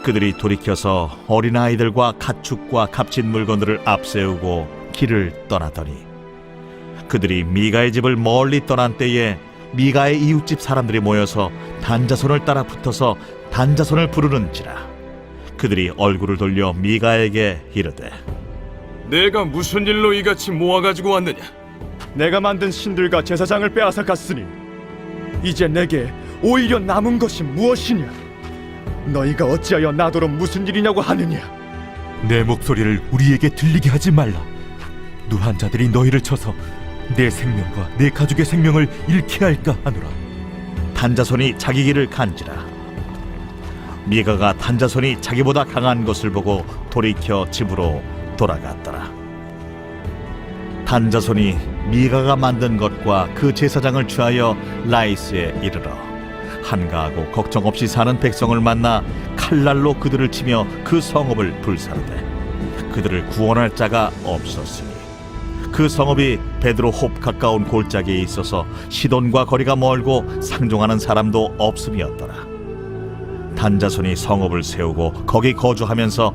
그들이 돌이켜서 어린아이들과 가축과 값진 물건들을 앞세우고 길을 떠나더니 그들이 미가의 집을 멀리 떠난 때에 미가의 이웃집 사람들이 모여서 단자손을 따라 붙어서 단자손을 부르는지라. 그들이 얼굴을 돌려 미가에게 이르되 내가 무슨 일로 이같이 모아가지고 왔느냐? 내가 만든 신들과 제사장을 빼앗아 갔으니 이제 내게 오히려 남은 것이 무엇이냐? 너희가 어찌하여 나더러 무슨 일이냐고 하느냐? 내 목소리를 우리에게 들리게 하지 말라. 노한 자들이 너희를 쳐서 내 생명과 내 가족의 생명을 잃게 할까 하노라. 단자손이 자기 길을 간지라. 미가가 단자손이 자기보다 강한 것을 보고 돌이켜 집으로 돌아갔더라. 단자손이 미가가 만든 것과 그 제사장을 취하여 라이스에 이르러 한가하고 걱정 없이 사는 백성을 만나 칼날로 그들을 치며 그 성읍을 불사르되 그들을 구원할 자가 없었으니 그 성읍이 베드로홉 가까운 골짜기에 있어서 시돈과 거리가 멀고 상종하는 사람도 없음이었더라. 단자손이 성읍을 세우고 거기 거주하면서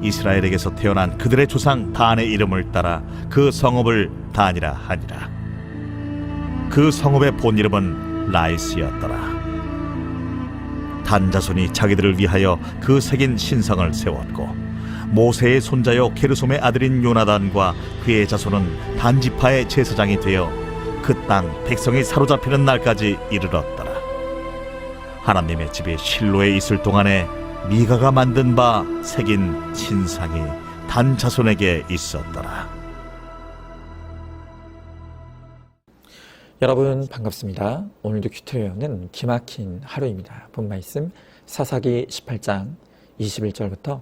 이스라엘에게서 태어난 그들의 조상 단의 이름을 따라 그 성읍을 단이라 하니라. 그 성읍의 본 이름은 라이스였더라. 단자손이 자기들을 위하여 그 새긴 신성을 세웠고 모세의 손자요 게르솜의 아들인 요나단과 그의 자손은 단지파의 제사장이 되어 그 땅 백성이 사로잡히는 날까지 이르렀더라. 하나님의 집이 실로에 있을 동안에 미가가 만든 바 새긴 신상이 단 자손에게 있었더라. 여러분 반갑습니다. 오늘도 큐트레어는 기막힌 하루입니다. 본 말씀 사사기 18장 21절부터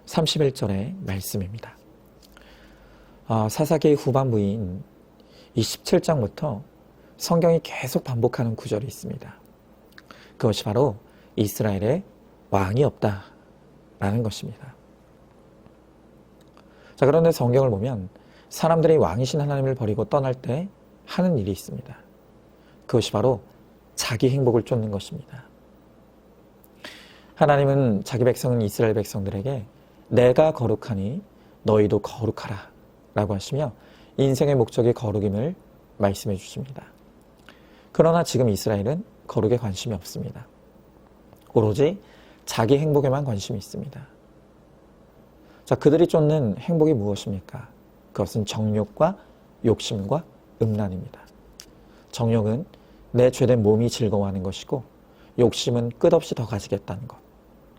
31절의 말씀입니다. 사사기 후반부인 27장부터 성경이 계속 반복하는 구절이 있습니다. 그것이 바로 이스라엘에 왕이 없다라는 것입니다. 자, 그런데 성경을 보면 사람들이 왕이신 하나님을 버리고 떠날 때 하는 일이 있습니다. 그것이 바로 자기 행복을 쫓는 것입니다. 하나님은 자기 백성은 이스라엘 백성들에게 내가 거룩하니 너희도 거룩하라 라고 하시며 인생의 목적이 거룩임을 말씀해 주십니다. 그러나 지금 이스라엘은 거룩에 관심이 없습니다. 오로지 자기 행복에만 관심이 있습니다. 자, 그들이 쫓는 행복이 무엇입니까? 그것은 정욕과 욕심과 음란입니다. 정욕은 내 죄된 몸이 즐거워하는 것이고 욕심은 끝없이 더 가지겠다는 것,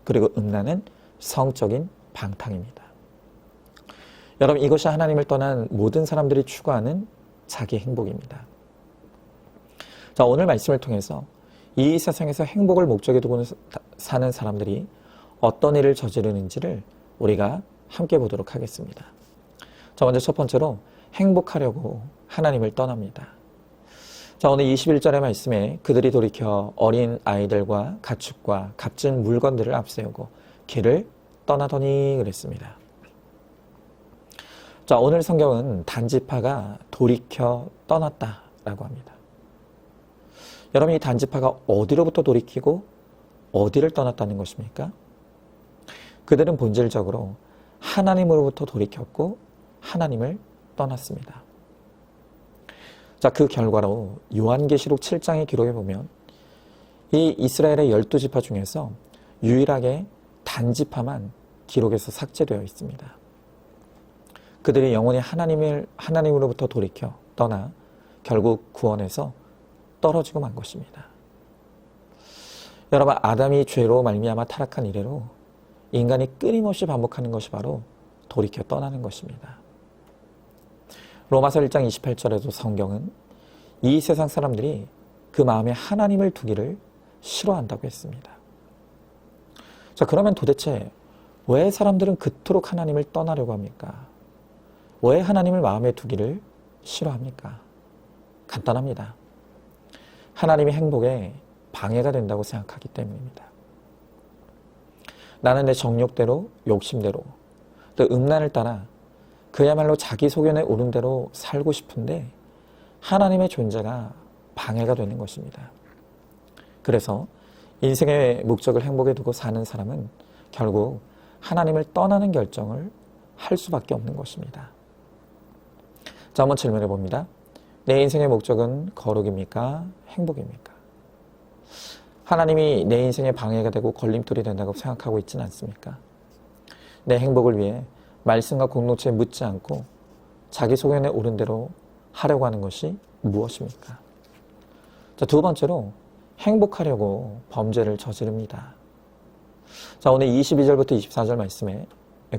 그리고 음란은 성적인 방탕입니다. 여러분, 이것이 하나님을 떠난 모든 사람들이 추구하는 자기 행복입니다. 자, 오늘 말씀을 통해서 이 세상에서 행복을 목적에 두고 사는 사람들이 어떤 일을 저지르는지를 우리가 함께 보도록 하겠습니다. 자, 먼저 첫 번째로 행복하려고 하나님을 떠납니다. 자, 오늘 21절의 말씀에 그들이 돌이켜 어린 아이들과 가축과 값진 물건들을 앞세우고 길을 떠나더니 그랬습니다. 자, 오늘 성경은 단지파가 돌이켜 떠났다라고 합니다. 여러분, 이 단지파가 어디로부터 돌이키고 어디를 떠났다는 것입니까? 그들은 본질적으로 하나님으로부터 돌이켰고 하나님을 떠났습니다. 자, 그 결과로 요한계시록 7장의 기록에 보면 이 이스라엘의 12지파 중에서 유일하게 단지파만 기록에서 삭제되어 있습니다. 그들이 영원히 하나님으로부터 돌이켜 떠나 결국 구원에서 떨어지고 만 것입니다. 여러분, 아담이 죄로 말미암아 타락한 이래로 인간이 끊임없이 반복하는 것이 바로 돌이켜 떠나는 것입니다. 로마서 1장 28절에도 성경은 이 세상 사람들이 그 마음에 하나님을 두기를 싫어한다고 했습니다. 자, 그러면 도대체 왜 사람들은 그토록 하나님을 떠나려고 합니까? 왜 하나님을 마음에 두기를 싫어합니까? 간단합니다. 하나님의 행복에 방해가 된다고 생각하기 때문입니다. 나는 내 정욕대로, 욕심대로, 또 음란을 따라 그야말로 자기 소견에 오른 대로 살고 싶은데 하나님의 존재가 방해가 되는 것입니다. 그래서 인생의 목적을 행복에 두고 사는 사람은 결국 하나님을 떠나는 결정을 할 수밖에 없는 것입니다. 자, 한번 질문해 봅니다. 내 인생의 목적은 거룩입니까? 행복입니까? 하나님이 내 인생에 방해가 되고 걸림돌이 된다고 생각하고 있지는 않습니까? 내 행복을 위해 말씀과 공동체에 묻지 않고 자기 소견에 오른 대로 하려고 하는 것이 무엇입니까? 자, 두 번째로 행복하려고 범죄를 저지릅니다. 자, 오늘 22절부터 24절 말씀에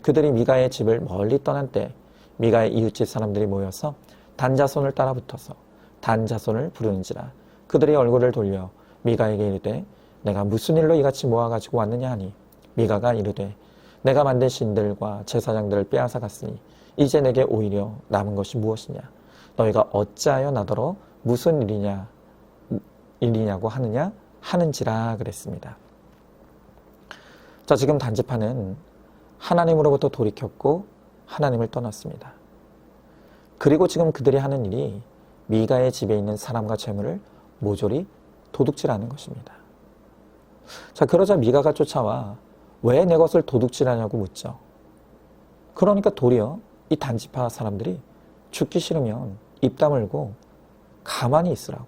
그들이 미가의 집을 멀리 떠난 때 미가의 이웃집 사람들이 모여서 단자손을 따라 붙어서 단자손을 부르는지라 그들이 얼굴을 돌려 미가에게 이르되 내가 무슨 일로 이같이 모아가지고 왔느냐 하니 미가가 이르되 내가 만든 신들과 제사장들을 빼앗아 갔으니 이제 내게 오히려 남은 것이 무엇이냐 너희가 어찌하여 나더러 무슨 일이냐고 하느냐 하는지라 그랬습니다. 자, 지금 단지파는 하나님으로부터 돌이켰고 하나님을 떠났습니다. 그리고 지금 그들이 하는 일이 미가의 집에 있는 사람과 재물을 모조리 도둑질하는 것입니다. 자, 그러자 미가가 쫓아와 왜 내 것을 도둑질하냐고 묻죠. 그러니까 도리어 이 단지파 사람들이 죽기 싫으면 입 다물고 가만히 있으라고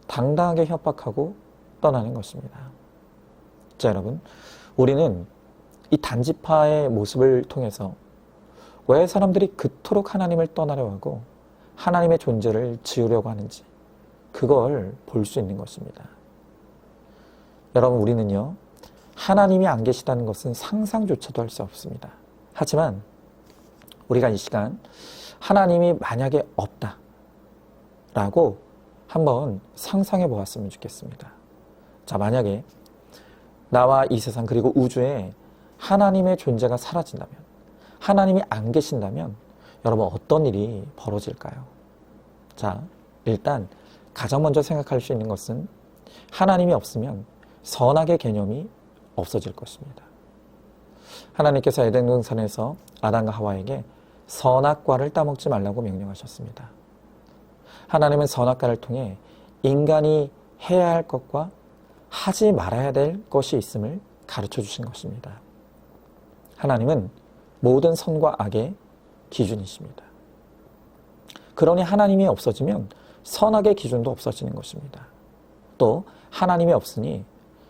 당당하게 협박하고 떠나는 것입니다. 자, 여러분, 우리는 이 단지파의 모습을 통해서 왜 사람들이 그토록 하나님을 떠나려 하고 하나님의 존재를 지우려고 하는지 그걸 볼 수 있는 것입니다. 여러분, 우리는요, 하나님이 안 계시다는 것은 상상조차도 할 수 없습니다. 하지만 우리가 이 시간 하나님이 만약에 없다라고 한번 상상해 보았으면 좋겠습니다. 자, 만약에 나와 이 세상 그리고 우주에 하나님의 존재가 사라진다면, 하나님이 안 계신다면 여러분 어떤 일이 벌어질까요? 자, 일단 가장 먼저 생각할 수 있는 것은 하나님이 없으면 선악의 개념이 없어질 것입니다. 하나님께서 에덴 동산에서 아담과 하와에게 선악과를 따먹지 말라고 명령하셨습니다. 하나님은 선악과를 통해 인간이 해야 할 것과 하지 말아야 될 것이 있음을 가르쳐 주신 것입니다. 하나님은 모든 선과 악의 기준이십니다. 그러니 하나님이 없어지면 선악의 기준도 없어지는 것입니다. 또 하나님이 없으니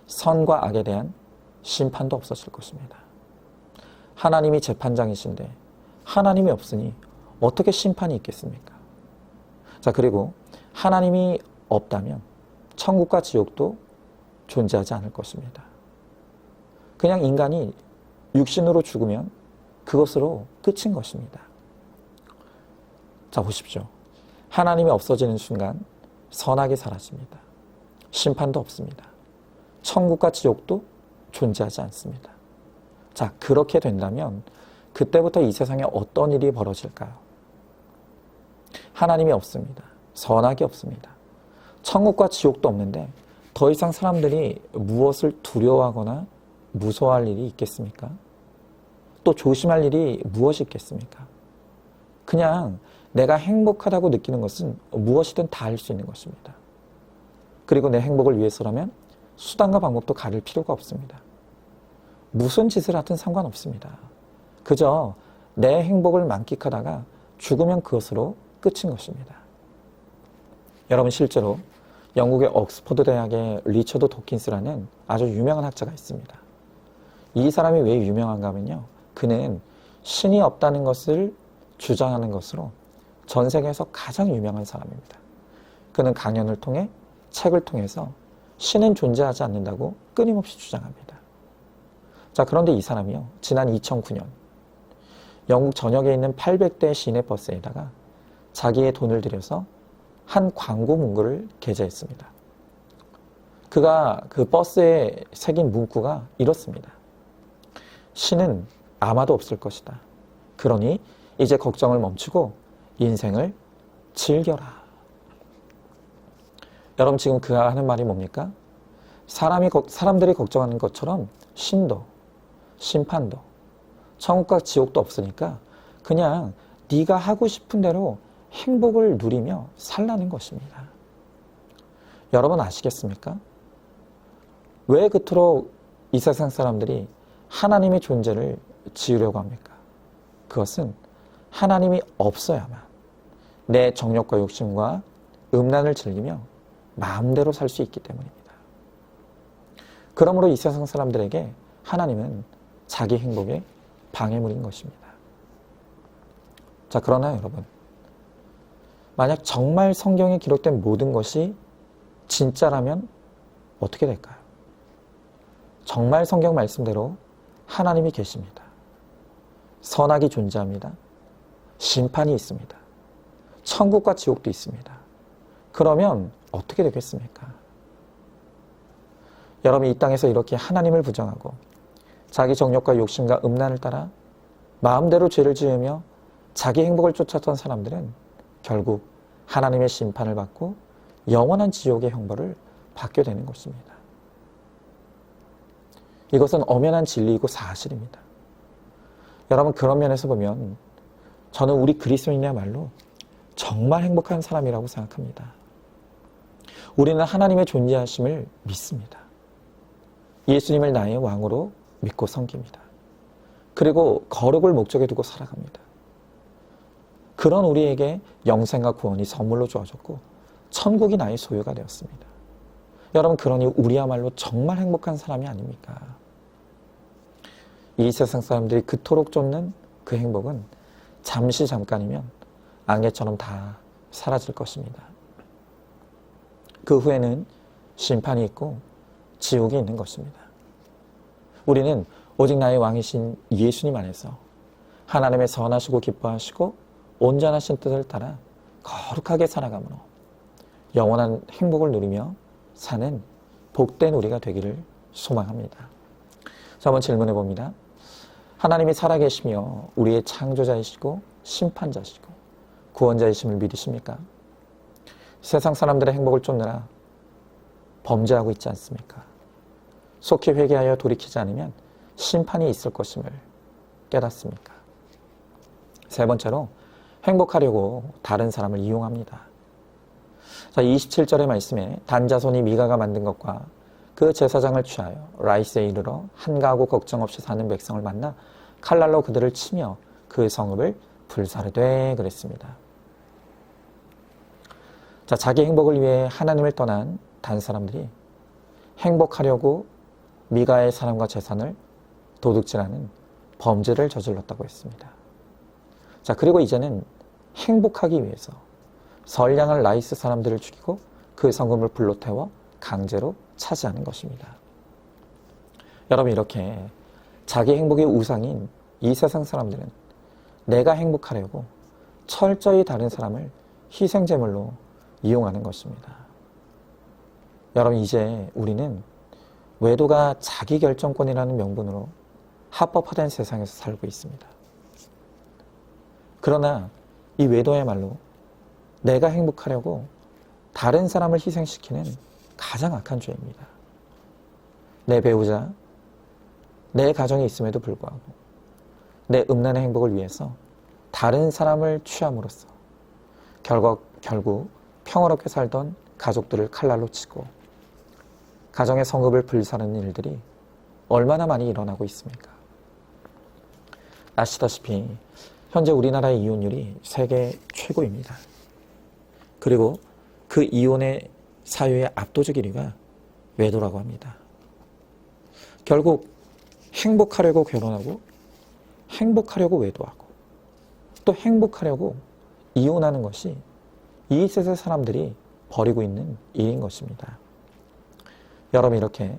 선과 악에 대한 심판도 없어질 것입니다. 하나님이 재판장이신데 하나님이 없으니 어떻게 심판이 있겠습니까? 자, 그리고 하나님이 없다면 천국과 지옥도 존재하지 않을 것입니다. 그냥 인간이 육신으로 죽으면 그것으로 끝인 것입니다. 자, 보십시오. 하나님이 없어지는 순간 선악이 사라집니다. 심판도 없습니다. 천국과 지옥도 존재하지 않습니다. 자, 그렇게 된다면 그때부터 이 세상에 어떤 일이 벌어질까요? 하나님이 없습니다. 선악이 없습니다. 천국과 지옥도 없는데 더 이상 사람들이 무엇을 두려워하거나 무서워할 일이 있겠습니까? 또 조심할 일이 무엇이 있겠습니까? 그냥 내가 행복하다고 느끼는 것은 무엇이든 다 할 수 있는 것입니다. 그리고 내 행복을 위해서라면 수단과 방법도 가릴 필요가 없습니다. 무슨 짓을 하든 상관없습니다. 그저 내 행복을 만끽하다가 죽으면 그것으로 끝인 것입니다. 여러분, 실제로 영국의 옥스퍼드 대학의 리처드 도킨스라는 아주 유명한 학자가 있습니다. 이 사람이 왜 유명한가 하면요, 그는 신이 없다는 것을 주장하는 것으로 전 세계에서 가장 유명한 사람입니다. 그는 강연을 통해 책을 통해서 신은 존재하지 않는다고 끊임없이 주장합니다. 자, 그런데 이 사람이요, 지난 2009년 영국 전역에 있는 800대 시내버스에다가 자기의 돈을 들여서 한 광고 문구를 게재했습니다. 그가 그 버스에 새긴 문구가 이렇습니다. 신은 아마도 없을 것이다. 그러니 이제 걱정을 멈추고 인생을 즐겨라. 여러분, 지금 그가 하는 말이 뭡니까? 사람들이 걱정하는 것처럼 신도, 심판도, 천국과 지옥도 없으니까 그냥 네가 하고 싶은 대로 행복을 누리며 살라는 것입니다. 여러분 아시겠습니까? 왜 그토록 이 세상 사람들이 하나님의 존재를 지으려고 합니까? 그것은 하나님이 없어야만 내 정욕과 욕심과 음란을 즐기며 마음대로 살 수 있기 때문입니다. 그러므로 이 세상 사람들에게 하나님은 자기 행복의 방해물인 것입니다. 자, 그러나 여러분, 만약 정말 성경에 기록된 모든 것이 진짜라면 어떻게 될까요? 정말 성경 말씀대로 하나님이 계십니다. 선악이 존재합니다. 심판이 있습니다. 천국과 지옥도 있습니다. 그러면 어떻게 되겠습니까? 여러분, 이 땅에서 이렇게 하나님을 부정하고 자기 정욕과 욕심과 음란을 따라 마음대로 죄를 지으며 자기 행복을 쫓았던 사람들은 결국 하나님의 심판을 받고 영원한 지옥의 형벌을 받게 되는 것입니다. 이것은 엄연한 진리이고 사실입니다. 여러분, 그런 면에서 보면 저는 우리 그리스도인이야말로 정말 행복한 사람이라고 생각합니다. 우리는 하나님의 존재하심을 믿습니다. 예수님을 나의 왕으로 믿고 섬깁니다. 그리고 거룩을 목적에 두고 살아갑니다. 그런 우리에게 영생과 구원이 선물로 주어졌고 천국이 나의 소유가 되었습니다. 여러분, 그러니 우리야말로 정말 행복한 사람이 아닙니까? 이 세상 사람들이 그토록 쫓는 그 행복은 잠시 잠깐이면 안개처럼 다 사라질 것입니다. 그 후에는 심판이 있고 지옥이 있는 것입니다. 우리는 오직 나의 왕이신 예수님 안에서 하나님의 선하시고 기뻐하시고 온전하신 뜻을 따라 거룩하게 살아가므로 영원한 행복을 누리며 사는 복된 우리가 되기를 소망합니다. 자, 한번 질문해 봅니다. 하나님이 살아계시며 우리의 창조자이시고 심판자시고 구원자이심을 믿으십니까? 세상 사람들의 행복을 쫓느라 범죄하고 있지 않습니까? 속히 회개하여 돌이키지 않으면 심판이 있을 것임을 깨닫습니까? 세 번째로, 행복하려고 다른 사람을 이용합니다. 자, 27절의 말씀에 단자손이 미가가 만든 것과 그 제사장을 취하여 라이스에 이르러 한가하고 걱정 없이 사는 백성을 만나 칼날로 그들을 치며 그 성읍을 불사르되 그랬습니다. 자, 자기 행복을 위해 하나님을 떠난 단 사람들이 행복하려고 미가의 사람과 재산을 도둑질하는 범죄를 저질렀다고 했습니다. 자, 그리고 이제는 행복하기 위해서 선량한 라이스 사람들을 죽이고 그 성금을 불로 태워 강제로 차지하는 것입니다. 여러분, 이렇게 자기 행복의 우상인 이 세상 사람들은 내가 행복하려고 철저히 다른 사람을 희생제물로 이용하는 것입니다. 여러분, 이제 우리는 외도가 자기 결정권이라는 명분으로 합법화된 세상에서 살고 있습니다. 그러나 이 외도야말로 내가 행복하려고 다른 사람을 희생시키는 가장 악한 죄입니다. 내 배우자, 내 가정이 있음에도 불구하고 내 음란의 행복을 위해서 다른 사람을 취함으로써 결국 평화롭게 살던 가족들을 칼날로 치고 가정의 성읍을 불사르는 일들이 얼마나 많이 일어나고 있습니까? 아시다시피 현재 우리나라의 이혼율이 세계 최고입니다. 그리고 그 이혼의 사유의 압도적 1위가 외도라고 합니다. 결국 행복하려고 결혼하고 행복하려고 외도하고 또 행복하려고 이혼하는 것이 이 세상 사람들이 벌이고 있는 일인 것입니다. 여러분, 이렇게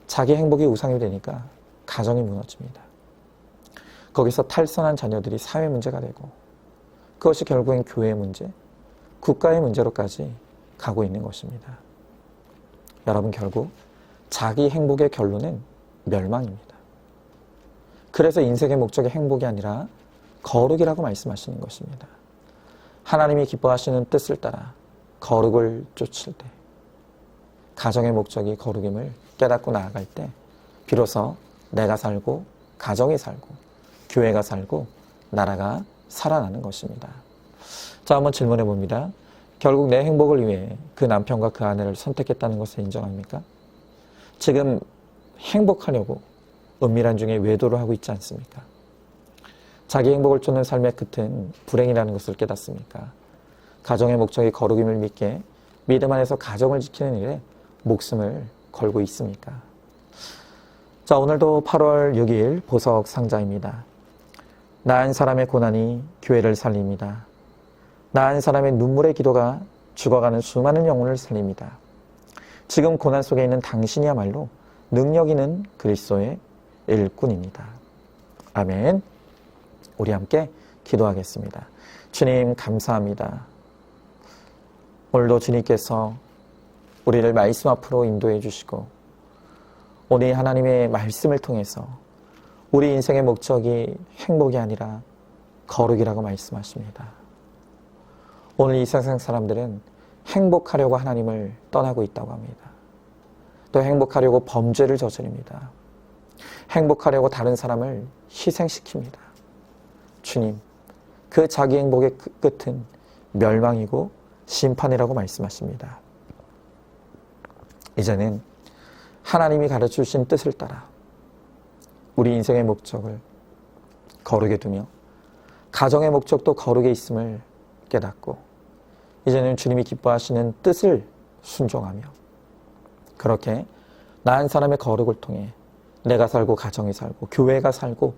자기 행복이 우상이 되니까 가정이 무너집니다. 거기서 탈선한 자녀들이 사회 문제가 되고 그것이 결국엔 교회의 문제, 국가의 문제로까지 가고 있는 것입니다. 여러분, 결국 자기 행복의 결론은 멸망입니다. 그래서 인생의 목적이 행복이 아니라 거룩이라고 말씀하시는 것입니다. 하나님이 기뻐하시는 뜻을 따라 거룩을 쫓을 때, 가정의 목적이 거룩임을 깨닫고 나아갈 때 비로소 내가 살고 가정이 살고 교회가 살고 나라가 살아나는 것입니다. 자, 한번 질문해 봅니다. 결국 내 행복을 위해 그 남편과 그 아내를 선택했다는 것을 인정합니까? 지금 행복하려고 은밀한 중에 외도를 하고 있지 않습니까? 자기 행복을 쫓는 삶의 끝은 불행이라는 것을 깨닫습니까? 가정의 목적이 거룩임을 믿게 믿음 안에서 가정을 지키는 일에 목숨을 걸고 있습니까? 자, 오늘도 8월 6일 보석 상자입니다. 나은 사람의 고난이 교회를 살립니다. 나은 사람의 눈물의 기도가 죽어가는 수많은 영혼을 살립니다. 지금 고난 속에 있는 당신이야말로 능력 있는 그리스도의 일꾼입니다. 아멘. 우리 함께 기도하겠습니다. 주님 감사합니다. 오늘도 주님께서 우리를 말씀 앞으로 인도해 주시고 오늘 하나님의 말씀을 통해서 우리 인생의 목적이 행복이 아니라 거룩이라고 말씀하십니다. 오늘 이 세상 사람들은 행복하려고 하나님을 떠나고 있다고 합니다. 또 행복하려고 범죄를 저지릅니다. 행복하려고 다른 사람을 희생시킵니다. 주님, 그 자기 행복의 끝은 멸망이고 심판이라고 말씀하십니다. 이제는 하나님이 가르쳐 주신 뜻을 따라 우리 인생의 목적을 거룩에 두며 가정의 목적도 거룩에 있음을 깨닫고 이제는 주님이 기뻐하시는 뜻을 순종하며 그렇게 나은 사람의 거룩을 통해 내가 살고 가정이 살고 교회가 살고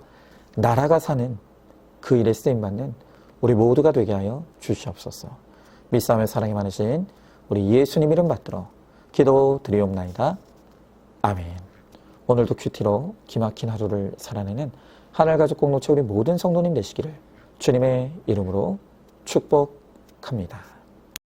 나라가 사는 그 일에 쓰임받는 우리 모두가 되게 하여 주시옵소서. 믿사오며 사랑이 많으신 우리 예수님 이름 받들어 기도 드리옵나이다. 아멘. 오늘도 큐티로 기막힌 하루를 살아내는 하늘가족 공동체 우리 모든 성도님 되시기를 주님의 이름으로 축복합니다.